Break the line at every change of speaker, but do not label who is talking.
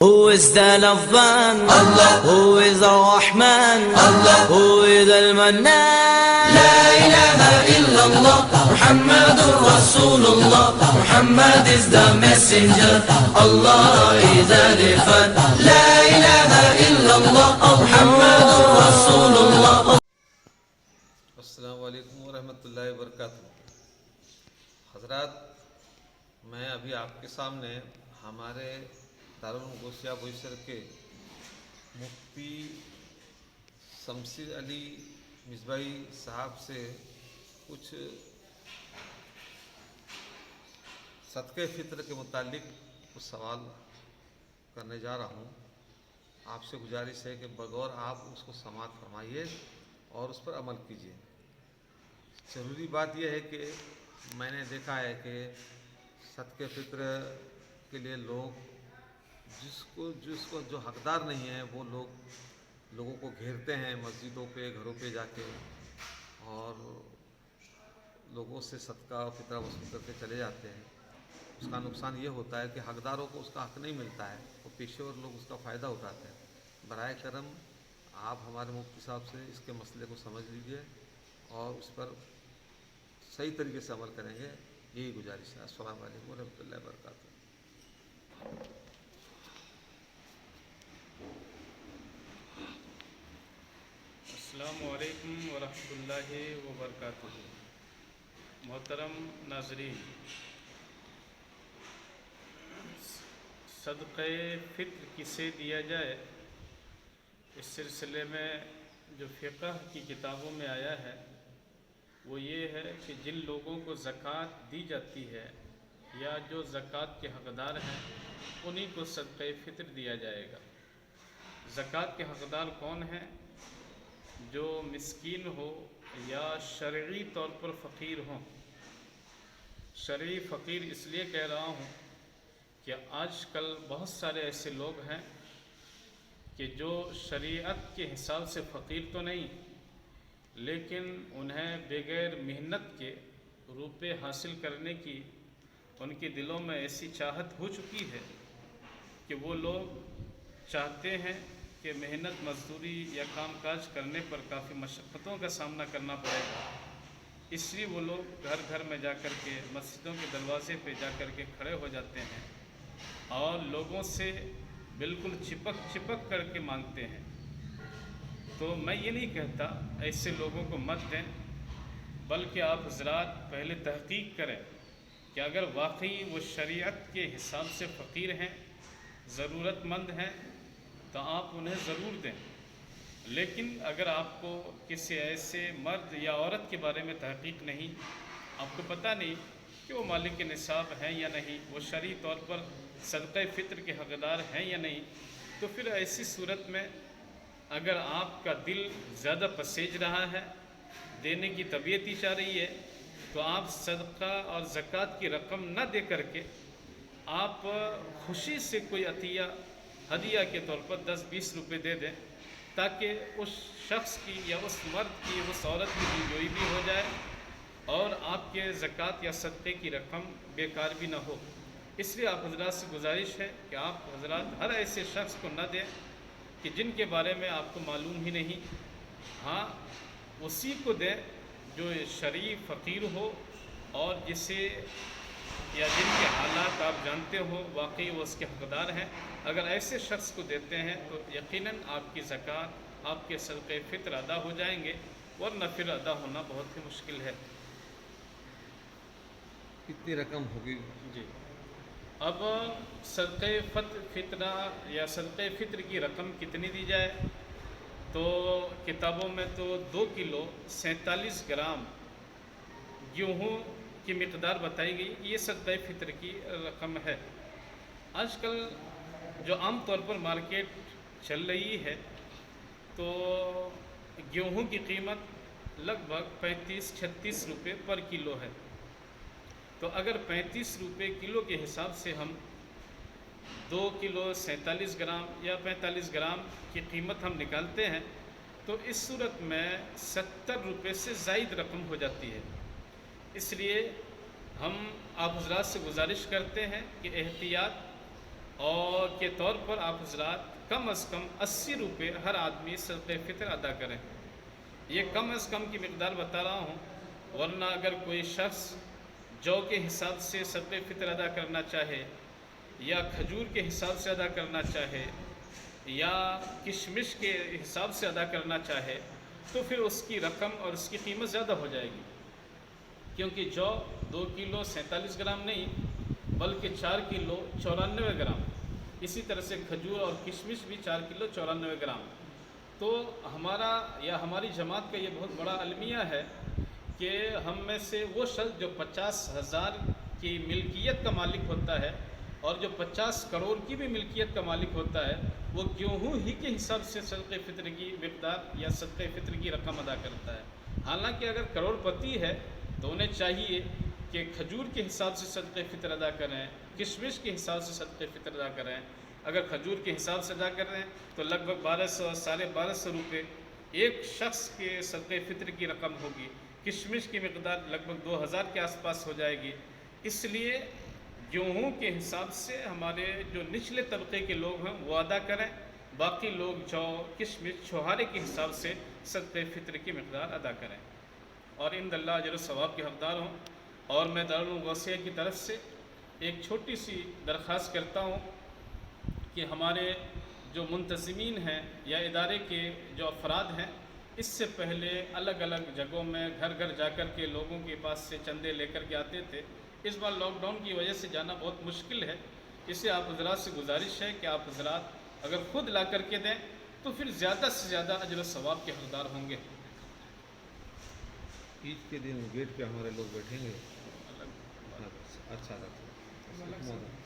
Who is the Lovman? Allah. Who is the Rahman? Allah. Who is the Mannan? La ilaha illallah. Muhammadur Rasulullah. Muhammad is the messenger. Allah is the Rifat. La ilaha illallah. Muhammadur Rasulullah.
السلام علیکم ورحمۃ اللہ وبرکاتہ۔ حضرات، میں ابھی آپ کے سامنے ہمارے دارالعلوم غوثیہ بوئیسر کے مفتی شمشیر علی مصباحی صاحب سے کچھ صدقہ فطر کے متعلق کچھ سوال کرنے جا رہا ہوں۔ آپ سے گزارش ہے کہ بغور آپ اس کو سماعت فرمائیے اور اس پر عمل کیجیے۔ ضروری بات یہ ہے کہ میں نے دیکھا ہے کہ صدقہ فطر کے لیے لوگ جس کو جو حقدار نہیں ہیں وہ لوگوں کو گھیرتے ہیں مسجدوں پہ، گھروں پہ جا کے، اور لوگوں سے صدقہ و فطرہ وصول کر کے چلے جاتے ہیں۔ اس کا نقصان یہ ہوتا ہے کہ حقداروں کو اس کا حق نہیں ملتا ہے، وہ پیشور لوگ اس کا فائدہ اٹھاتے ہیں۔ برائے کرم آپ ہمارے مفتی صاحب سے اس کے مسئلے کو سمجھ لیجیے اور اس پر صحیح طریقے سے عمل کریں گے، یہی گزارش ہے۔ السلام علیکم ورحمۃ اللہ وبرکاتہ۔
السلام علیکم ورحمۃ اللہ وبرکاتہ۔ محترم ناظرین، صدقہ فطر کسے دیا جائے، اس سلسلے میں جو فقہ کی کتابوں میں آیا ہے وہ یہ ہے کہ جن لوگوں کو زکوٰۃ دی جاتی ہے یا جو زکوٰۃ کے حقدار ہیں انہی کو صدقہ فطر دیا جائے گا۔ زکوٰۃ کے حقدار کون ہیں؟ جو مسکین ہو یا شرعی طور پر فقیر ہوں۔ شرعی فقیر اس لیے کہہ رہا ہوں کہ آج کل بہت سارے ایسے لوگ ہیں کہ جو شریعت کے حساب سے فقیر تو نہیں، لیکن انہیں بغیر محنت کے روپے حاصل کرنے کی ان کے دلوں میں ایسی چاہت ہو چکی ہے کہ وہ لوگ چاہتے ہیں کہ محنت مزدوری یا کام کاج کرنے پر کافی مشقتوں کا سامنا کرنا پڑے گا، اس لیے وہ لوگ گھر گھر میں جا کر کے مسجدوں کے دروازے پہ جا کر کے کھڑے ہو جاتے ہیں اور لوگوں سے بالکل چپک کر کے مانگتے ہیں۔ تو میں یہ نہیں کہتا ایسے لوگوں کو مت دیں، بلکہ آپ حضرات پہلے تحقیق کریں کہ اگر واقعی وہ شریعت کے حساب سے فقیر ہیں، ضرورت مند ہیں، تو آپ انہیں ضرور دیں۔ لیکن اگر آپ کو کسی ایسے مرد یا عورت کے بارے میں تحقیق نہیں، آپ کو پتہ نہیں کہ وہ مالک نصاب ہیں یا نہیں، وہ شرعی طور پر صدقہ فطر کے حقدار ہیں یا نہیں، تو پھر ایسی صورت میں اگر آپ کا دل زیادہ پسیج رہا ہے، دینے کی طبیعت ہی چاہ رہی ہے، تو آپ صدقہ اور زکوٰۃ کی رقم نہ دے کر کے آپ خوشی سے کوئی عطیہ ہدیہ کے طور پر 10-20 روپے دے دیں، تاکہ اس شخص کی یا اس مرد کی، اس عورت کی دلجوئی بھی ہو جائے اور آپ کے زکوٰۃ یا صدقے کی رقم بیکار بھی نہ ہو۔ اس لیے آپ حضرات سے گزارش ہے کہ آپ حضرات ہر ایسے شخص کو نہ دیں کہ جن کے بارے میں آپ کو معلوم ہی نہیں، ہاں اسی کو دیں جو شرعی فقیر ہو اور جسے یا جن کے حالات آپ جانتے ہو واقعی وہ اس کے حقدار ہیں۔ اگر ایسے شخص کو دیتے ہیں تو یقیناً آپ کی زکوٰۃ، آپ کے صدقہ فطر ادا ہو جائیں گے، ورنہ پھر ادا ہونا بہت ہی مشکل ہے۔
کتنی رقم ہوگی؟
جی، اب صدقہ فطرہ یا صدقہ فطر کی رقم کتنی دی جائے، تو کتابوں میں تو 2 کلو 47 گرام گیہوں کی مقدار بتائی گئی، یہ صدقہ فطر کی رقم ہے۔ آج کل جو عام طور پر مارکیٹ چل رہی ہے تو گیہوں کی قیمت لگ بھگ 35-36 روپے پر کلو ہے۔ تو اگر 35 روپے کلو کے حساب سے ہم 2 کلو 47 گرام یا 45 گرام کی قیمت ہم نکالتے ہیں تو اس صورت میں 70 روپے سے زائد رقم ہو جاتی ہے۔ اس لیے ہم آپ حضرات سے گزارش کرتے ہیں کہ احتیاط اور کے طور پر آپ حضرات کم از کم 80 روپے ہر آدمی صدقہ فطر ادا کریں۔ یہ کم از کم کی مقدار بتا رہا ہوں، ورنہ اگر کوئی شخص جو کے حساب سے صدقہ فطر ادا کرنا چاہے یا کھجور کے حساب سے ادا کرنا چاہے یا کشمش کے حساب سے ادا کرنا چاہے تو پھر اس کی رقم اور اس کی قیمت زیادہ ہو جائے گی، کیونکہ جو 2 کلو 47 گرام نہیں بلکہ 4 کلو 94 گرام، اسی طرح سے کھجور اور کشمش بھی 4 کلو 94 گرام۔ تو ہمارا یا ہماری جماعت کا یہ بہت بڑا المیہ ہے کہ ہم میں سے وہ شخص جو 50,000 کی ملکیت کا مالک ہوتا ہے اور جو 50 کروڑ کی بھی ملکیت کا مالک ہوتا ہے، وہ گیہوں ہی کے حساب سے صدقہ فطر کی مقدار یا صدقہ فطر کی رقم ادا کرتا ہے۔ حالانکہ اگر کروڑ پتی ہے تو انہیں چاہیے کہ کھجور کے حساب سے صدقہ فطر ادا کریں، کشمش کے حساب سے صدقہ فطر ادا کریں۔ اگر کھجور کے حساب سے ادا کر رہے ہیں تو لگ بھگ 1200 ساڑھے 1200 روپے ایک شخص کے صدقہ فطر کی رقم ہوگی۔ کشمش کی مقدار لگ بھگ 2000 کے آس پاس ہو جائے گی۔ اس لیے گیہوں کے حساب سے ہمارے جو نچلے طبقے کے لوگ ہیں وہ ادا کریں، باقی لوگ جو کشمش چھوہارے کے حساب سے صدقہ فطر کی مقدار ادا کریں اور ان اللہ اجر و ثواب کے حقدار ہوں۔ اور میں دارالغوثیہ کی طرف سے ایک چھوٹی سی درخواست کرتا ہوں کہ ہمارے جو منتظمین ہیں یا ادارے کے جو افراد ہیں، اس سے پہلے الگ الگ جگہوں میں گھر گھر جا کر کے لوگوں کے پاس سے چندے لے کر کے آتے تھے۔ اس بار لاک ڈاؤن کی وجہ سے جانا بہت مشکل ہے، اس لیے آپ حضرات سے گزارش ہے کہ آپ حضرات اگر خود لا کر کے دیں تو پھر زیادہ سے زیادہ اجر و ثواب کے حقدار ہوں گے۔
عید کے دن گیٹ پہ ہمارے لوگ بیٹھیں گے، اچھا لگتا ہے۔